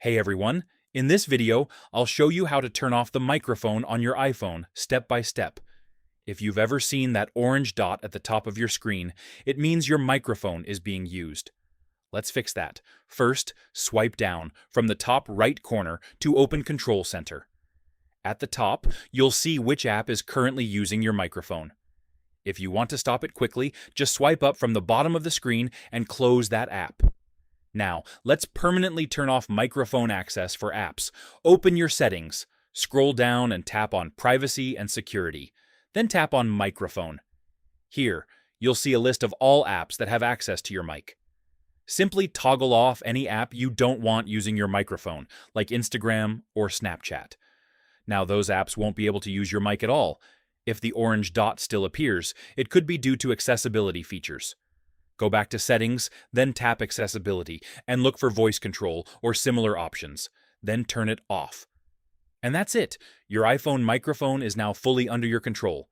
Hey everyone, in this video, I'll show you how to turn off the microphone on your iPhone step by step. If you've ever seen that orange dot at the top of your screen, it means your microphone is being used. Let's fix that. First, swipe down from the top right corner to open Control Center. At the top, you'll see which app is currently using your microphone. If you want to stop it quickly, just swipe up from the bottom of the screen and close that app. Now, let's permanently turn off microphone access for apps. Open your settings, scroll down and tap on Privacy and Security, then tap on Microphone. Here, you'll see a list of all apps that have access to your mic. Simply toggle off any app you don't want using your microphone, like Instagram or Snapchat. Now, those apps won't be able to use your mic at all. If the orange dot still appears, it could be due to accessibility features. Go back to Settings, then tap Accessibility, and look for voice control or similar options. Then turn it off. And that's it. Your iPhone microphone is now fully under your control.